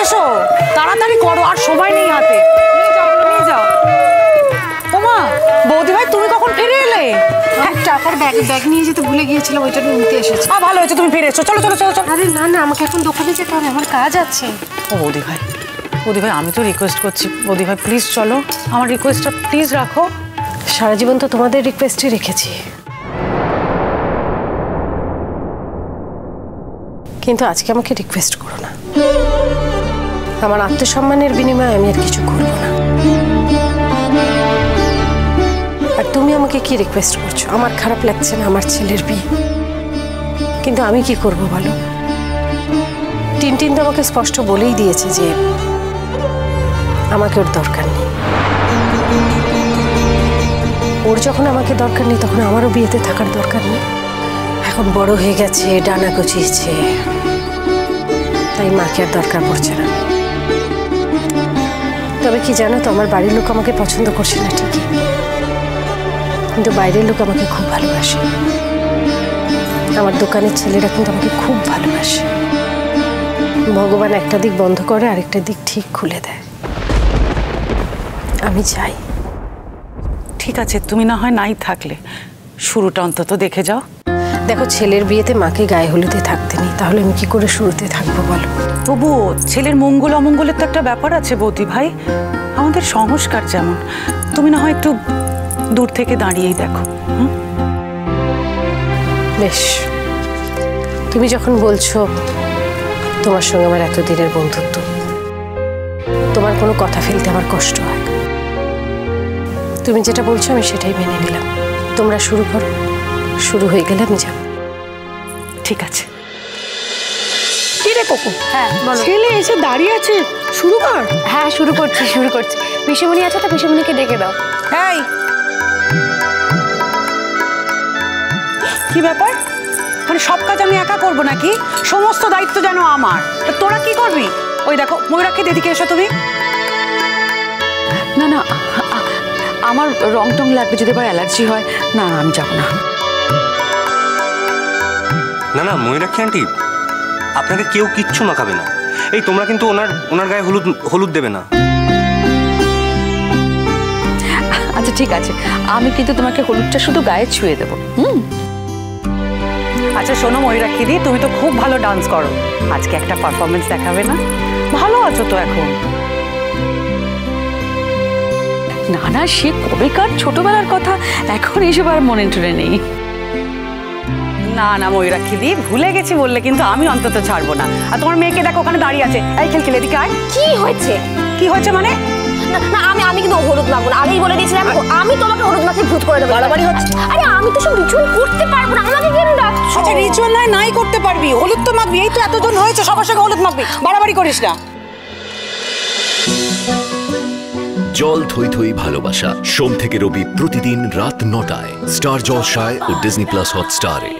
এসো তাড়াতাড়ি করো, আর সময় নেই হাতে। নিয়ে যাও নিয়ে যাও। ওমা বৌদি ভাই তুমি কখন ফিরে এলে? টাকার ব্যাগ নিয়ে যেতে ভুলে গিয়েছিলাম, ওইটা নিতে এসেছি। ভালো হয়েছে তুমি ফিরে এসো, চলো চলো চলো চলো। আরে না না, আমাকে এখন দোকানে যেতে হবে, আমার কাজ আছে। ও বৌদি ভাই আমি তো রিকোয়েস্ট করছি, বৌদি ভাই প্লিজ চলো, আমার রিকোয়েস্টটা প্লিজ রাখো। সারা জীবন তো তোমাদের রিকোয়েস্টই রেখেছি, কিন্তু আজকে আমাকে রিকোয়েস্ট করো না। আমার আত্মসম্মানের বিনিময়ে আমি আর কিছু করবো না। আর তুমি আমাকে কি রিকোয়েস্ট করছো? আমার খারাপ লাগছে না আমার ছেলের বিয়ে, কিন্তু আমি কি করব বলো? টিনটিন তো আমাকে স্পষ্ট বলেই দিয়েছে যে আমাকে ওর দরকার নেই। ওর যখন আমাকে দরকার নেই, তখন আমারও বিয়েতে থাকার দরকার নেই। এখন বড় হয়ে গেছে, ডানা গজিয়েছে, তাই মাকে আর দরকার পড়ছে না। তবে কি জানো তো, আমার বাড়ির লোক আমাকে পছন্দ করছে না ঠিকই, কিন্তু বাইরের লোক আমাকে খুব ভালোবাসে। আমার দোকানের ছেলেরা কিন্তু আমাকে খুব ভালোবাসে। ভগবান একটা দিক বন্ধ করে আরেকটা দিক ঠিক খুলে দেয়। আমি চাই। ঠিক আছে, তুমি না হয় নাই থাকলে শুরুটা অন্তত দেখে যাও। দেখো, ছেলের বিয়েতে মাকে গায়ে হলুদে থাকতে নেই, তাহলে আমি কি করে শুরুতে থাকবো বলো? তবু ছেলের মঙ্গল অমঙ্গলের তো একটা ব্যাপার আছে বৌদি ভাই, আমাদের সংস্কার যেমন। তুমি না হয় একটু দূর থেকে দাঁড়িয়েই দেখো। বেশ, তুমি যখন বলছো, তোমার সঙ্গে আমার এতদিনের বন্ধুত্ব, তোমার কোনো কথা ফেলতে আমার কষ্ট হয়। তুমি যেটা বলছো আমি সেটাই মেনে নিলাম। তোমরা শুরু করো, শুরু হয়ে গেলে আমি যাব। ঠিক আছে। কি রে কোকো? হ্যাঁ বলো। ছেলে এসে দাঁড়িয়ে আছে, শুরু কর। হ্যাঁ শুরু করছি। পিসিমণি আছে তো, পিসিমণিকে ডেকে দাও। এই কি ব্যাপার, মানে সব কাজ আমি একা করবো নাকি? সমস্ত দায়িত্ব যেন আমার, তোরা কি করবি? ওই দেখো ময়ূরাক্ষী, দিদিকে এসো তুমি। না না, আমার রং টং লাগবে, যদি আবার অ্যালার্জি হয়। না আমি যাবো না। না না ময়ূরাক্ষী আন্টি, আপনাকে কেউ কিচ্ছু মাখাবে না। এই তোমরা কিন্তু ওনার গায়ে হলুদ দেবে না। আচ্ছা ঠিক আছে, আমি কিন্তু তোমাকে হলুদটা শুধু গায়ে ছুঁয়ে দেবো। আচ্ছা শোনো ময়ূরাক্ষী দি, তুমি তো খুব ভালো ডান্স করো, আজকে একটা পারফরমেন্স দেখাবে না? ভালো আছো তো এখন? না না, সে কবেকার ছোটবেলার কথা, এখন এসব আর মনে টনে নেই। না না ময়ূরাক্ষী দি, ভুলে গেছি বললে কিন্তু আমি অন্তত ছাড়বো না। আর তোমার মেয়েকে দেখো ওখানে দাঁড়িয়ে আছে। এই খেল এদিকে আয়। কি হয়েছে? কি হয়েছে মানে? না না, আমি কিন্তু হলুদ মাখবো না, আগেই বলে দিয়েছিলাম। আমি তোমাকে হলুদ মাখিয়ে ভূত করে দেবো। বাড়াবাড়ি হচ্ছে। আরে আমি তো সব রিচুয়াল করতে পারবো না, আমাকে কেন ডাকছো? আচ্ছা রিচুয়াল নাই করতে পারবি, হলুদ তো মাখবি। এই তো এতজন হয়েছে, সবার সঙ্গে হলুদ মাখবি, বাড়াবাড়ি করিস না। জল থই থই ভালোবাসা, সোম থেকে রবি প্রতিদিন রাত ৯টায় স্টার জলসায় ও ডিজনি প্লাস হটস্টারে।